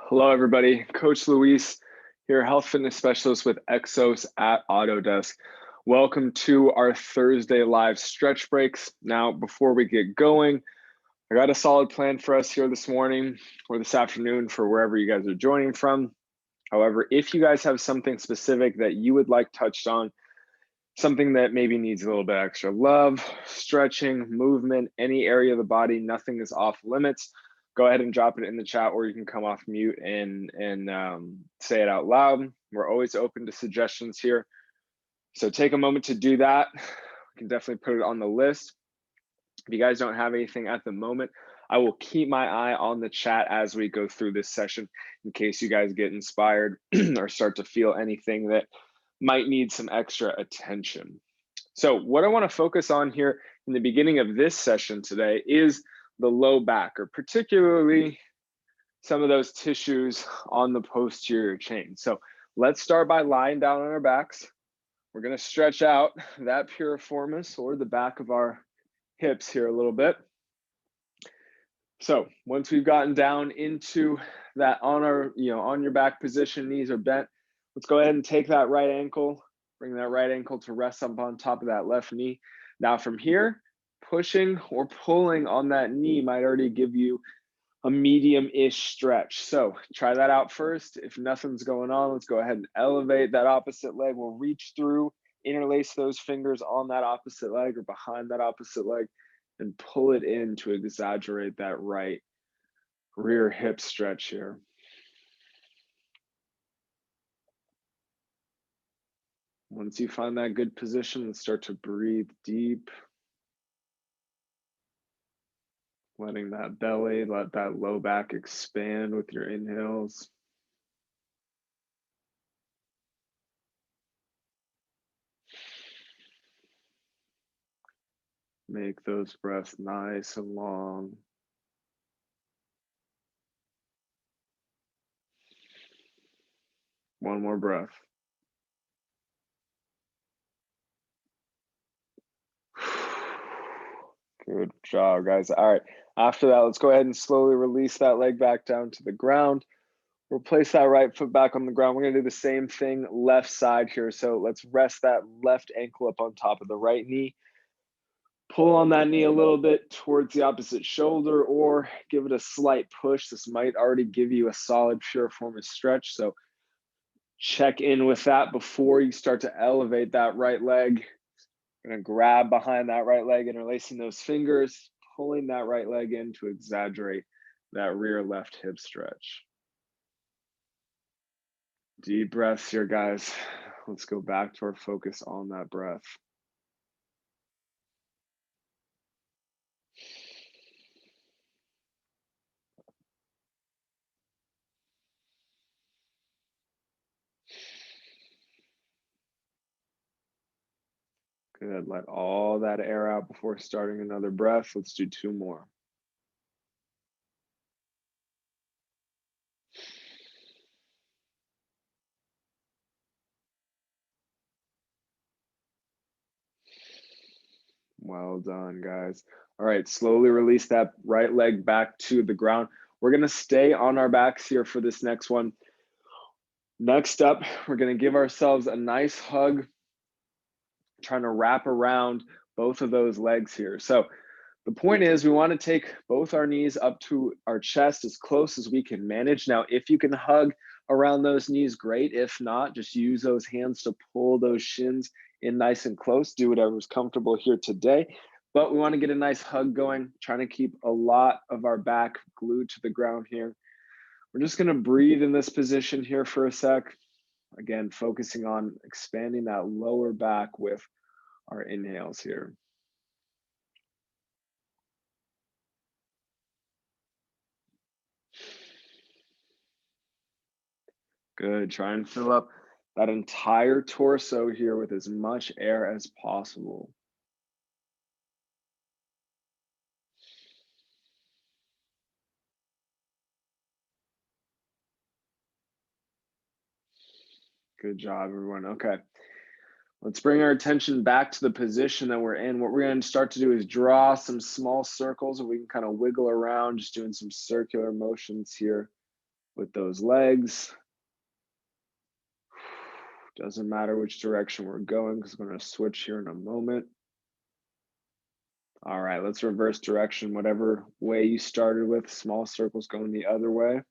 Hello, everybody. Coach Luis here, health fitness specialist with Exos at Autodesk. Welcome to our Thursday live stretch breaks. Now, before we get going, I got a solid plan for us here this morning or this afternoon for wherever you guys are joining from. However, if you guys have something specific that you would like touched on, something that maybe needs a little bit extra love, stretching, movement, any area of the body, nothing is off limits. Go ahead and drop it in the chat, or you can come off mute and say it out loud. We're always open to suggestions here. So take a moment to do that. We can definitely put it on the list. If you guys don't have anything at the moment, I will keep my eye on the chat as we go through this session in case you guys get inspired or start to feel anything that might need some extra attention. So what I want to focus on here in the beginning of this session today is the low back, or particularly some of those tissues on the posterior chain. So let's start by lying down on our backs. We're going to stretch out that piriformis, or the back of our hips here a little bit. So once we've gotten down into that on your back position, knees are bent, let's go ahead and take that right ankle, bring that right ankle to rest up on top of that left knee. Now from here, pushing or pulling on that knee might already give you a medium-ish stretch. So try that out first. If nothing's going on, let's go ahead and elevate that opposite leg. We'll reach through, interlace those fingers on that opposite leg or behind that opposite leg, and pull it in to exaggerate that right rear hip stretch here. Once you find that good position, start to breathe deep. Letting that belly, let that low back expand with your inhales. Make those breaths nice and long. One more breath. Good job, guys. All right, after that, let's go ahead and slowly release that leg back down to the ground. We'll place that right foot back on the ground. We're gonna do the same thing left side here. So let's rest that left ankle up on top of the right knee. Pull on that knee a little bit towards the opposite shoulder, or give it a slight push. This might already give you a solid piriformis stretch. So check in with that before you start to elevate that right leg. You're gonna grab behind that right leg, interlacing those fingers, pulling that right leg in to exaggerate that rear left hip stretch. Deep breaths here, guys. Let's go back to our focus on that breath. Good, let all that air out before starting another breath. Let's do two more. Well done, guys. All right, slowly release that right leg back to the ground. We're gonna stay on our backs here for this next one. Next up, we're gonna give ourselves a nice hug, trying to wrap around both of those legs here. So the point is, we want to take both our knees up to our chest as close as we can manage. Now, if you can hug around those knees, great. If not, just use those hands to pull those shins in nice and close. Do whatever's comfortable here today. But we want to get a nice hug going, trying to keep a lot of our back glued to the ground here. We're just going to breathe in this position here for a sec. Again, focusing on expanding that lower back with our inhales here. Good, try and fill up that entire torso here with as much air as possible. Good job, everyone. Okay, let's bring our attention back to the position that we're in. What we're going to start to do is draw some small circles, and we can kind of wiggle around, just doing some circular motions here. with those legs. Doesn't matter which direction we're going because I'm going to switch here in a moment. All right, let's reverse direction, whatever way you started with, small circles going the other way.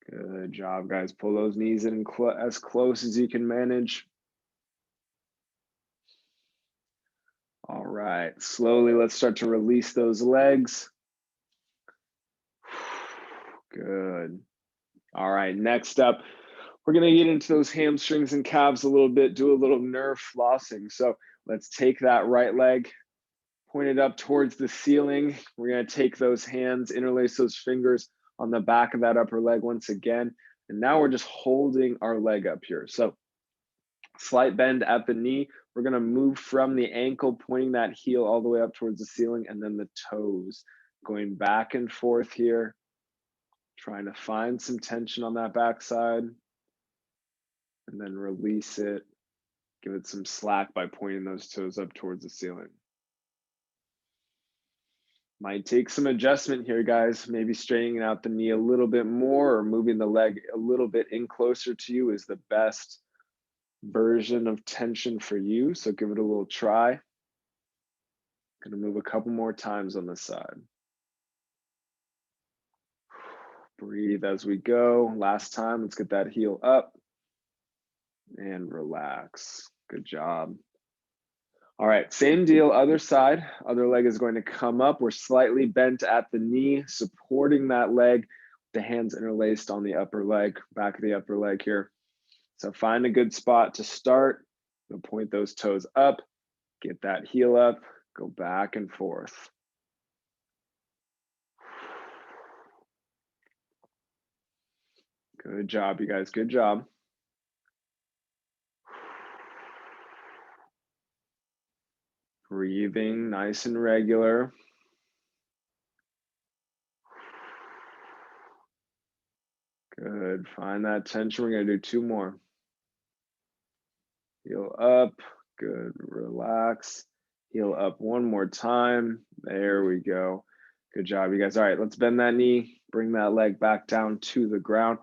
Good job, guys. Pull those knees in as close as you can manage. All right, slowly let's start to release those legs. Good. All right, next up, we're gonna get into those hamstrings and calves a little bit, do a little nerve flossing. So let's take that right leg, point it up towards the ceiling. We're gonna take those hands, interlace those fingers on the back of that upper leg once again. And now we're just holding our leg up here. So slight bend at the knee. We're gonna move from the ankle, pointing that heel all the way up towards the ceiling, and then the toes going back and forth here, trying to find some tension on that backside, and then release it. Give it some slack by pointing those toes up towards the ceiling. Might take some adjustment here, guys. Maybe straightening out the knee a little bit more or moving the leg a little bit in closer to you is the best version of tension for you. So give it a little try. Gonna move a couple more times on this side. Breathe as we go. Last time, let's get that heel up and relax. Good job. All right, same deal, other side. Other leg is going to come up. We're slightly bent at the knee, supporting that leg. The hands interlaced on the upper leg, back of the upper leg here. So find a good spot to start. You'll point those toes up, get that heel up, go back and forth. Good job, you guys, good job. Breathing nice and regular. Good, find that tension. We're gonna do 2 more. Heel up, good, relax. Heel up 1 more time. There we go. Good job, you guys. All right, let's bend that knee, bring that leg back down to the ground.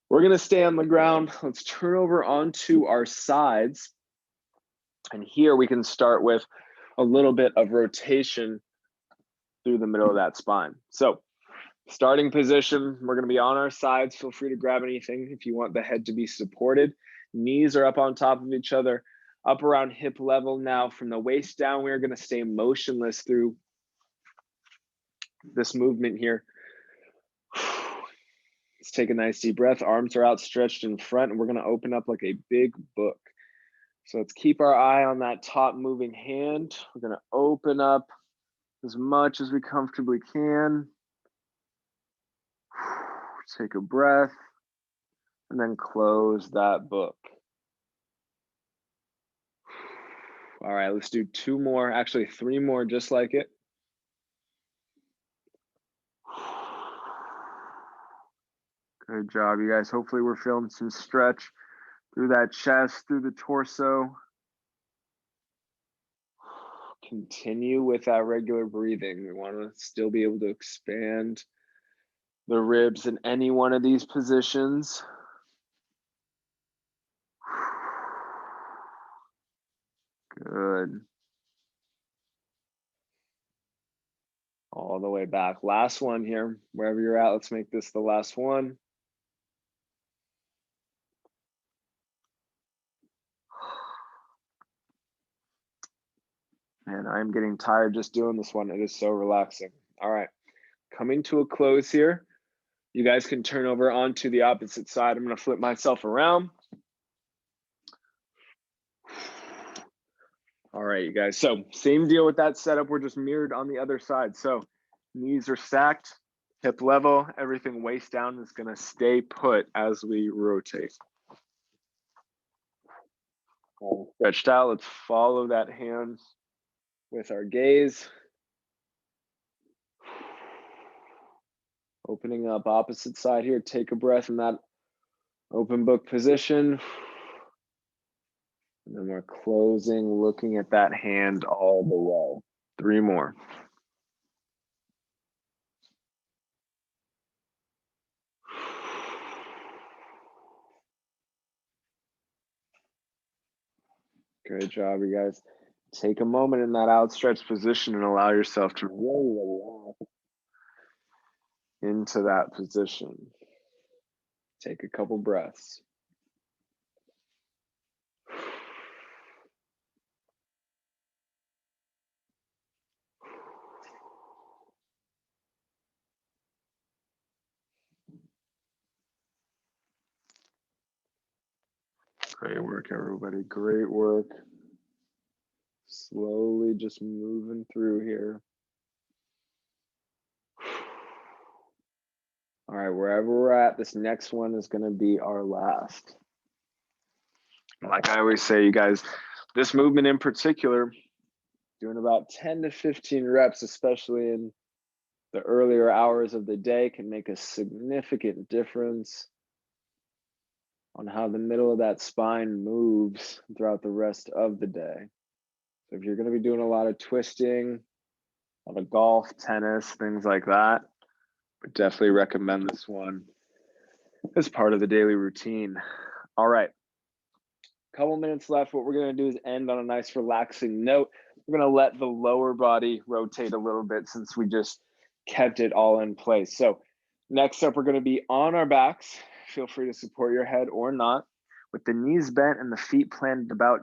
We're gonna stay on the ground. Let's turn over onto our sides. And here we can start with a little bit of rotation through the middle of that spine. So starting position, we're gonna be on our sides. Feel free to grab anything if you want the head to be supported. Knees are up on top of each other, up around hip level. Now from the waist down, we're gonna stay motionless through this movement here. Let's take a nice deep breath. Arms are outstretched in front, and we're gonna open up like a big book. So let's keep our eye on that top moving hand. We're gonna open up as much as we comfortably can. Take a breath, and then close that book. All right, let's do 2 more, actually 3 more just like it. Good job, you guys. Hopefully we're feeling some stretch through that chest, through the torso. Continue with that regular breathing. We want to still be able to expand the ribs in any one of these positions. Good. All the way back. Last one here. Wherever you're at, let's make this the last one. Man, I'm getting tired just doing this one. It is so relaxing. All right, coming to a close here. You guys can turn over onto the opposite side. I'm gonna flip myself around. All right, you guys. So same deal with that setup. We're just mirrored on the other side. So knees are stacked, hip level, everything waist down is gonna stay put as we rotate. All stretched out. Let's follow that hand with our gaze. Opening up opposite side here. Take a breath in that open book position. And then we're closing, looking at that hand all the way. 3 more. Great job, you guys. Take a moment in that outstretched position and allow yourself to really relax into that position. Take a couple breaths. Great work, everybody. Great work. Slowly just moving through here. All right, wherever we're at, this next one is going to be our last. Like I always say, you guys, this movement in particular, doing about 10 to 15 reps, especially in the earlier hours of the day, can make a significant difference on how the middle of that spine moves throughout the rest of the day. So if you're going to be doing a lot of twisting, a lot of golf, tennis, things like that, I definitely recommend this one as part of the daily routine. All right, couple minutes left. What we're going to do is end on a nice relaxing note. We're going to let the lower body rotate a little bit since we just kept it all in place. So next up, we're going to be on our backs. Feel free to support your head or not, with the knees bent and the feet planted about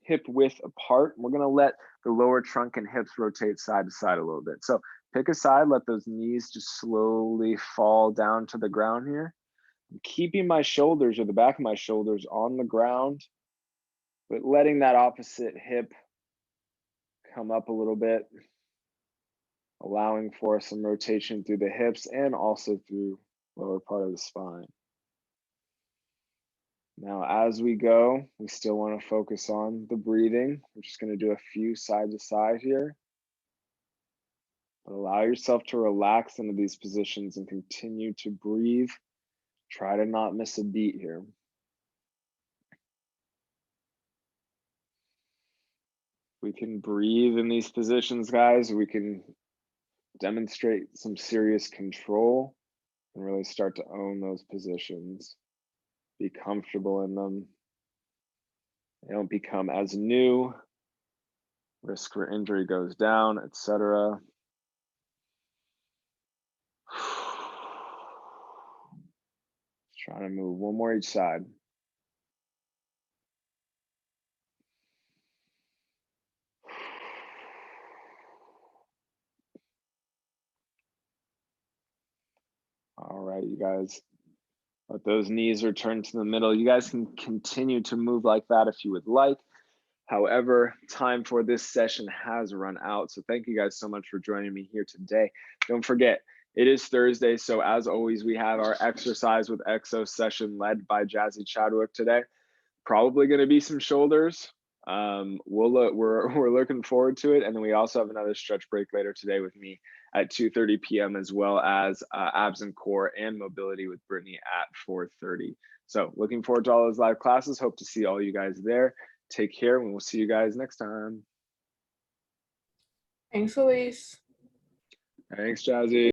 hip width apart. We're going to let the lower trunk and hips rotate side to side a little bit. So pick a side, let those knees just slowly fall down to the ground here. I'm keeping my shoulders, or the back of my shoulders, on the ground, but letting that opposite hip come up a little bit, allowing for some rotation through the hips and also through lower part of the spine. Now, as we go, we still want to focus on the breathing. We're just going to do a few side to side here. But allow yourself to relax into these positions and continue to breathe. Try to not miss a beat here. We can breathe in these positions, guys. We can demonstrate some serious control and really start to own those positions. Be comfortable in them. They don't become as new. Risk for injury goes down, etc. Trying to move one more each side. All right, you guys. Let those knees return to the middle. You guys can continue to move like that if you would like. However, time for this session has run out. So thank you guys so much for joining me here today. Don't forget, it is Thursday. So as always, we have our exercise with Exos session led by Jazzy Chadwick today. Probably going to be some shoulders. We're looking forward to it. And then we also have another stretch break later today with me at 2:30 p.m. as well as abs and core and mobility with Brittany at 4:30. So looking forward to all those live classes. Hope to see all you guys there. Take care, and we'll see you guys next time. Thanks, Elise. Thanks, Jazzy.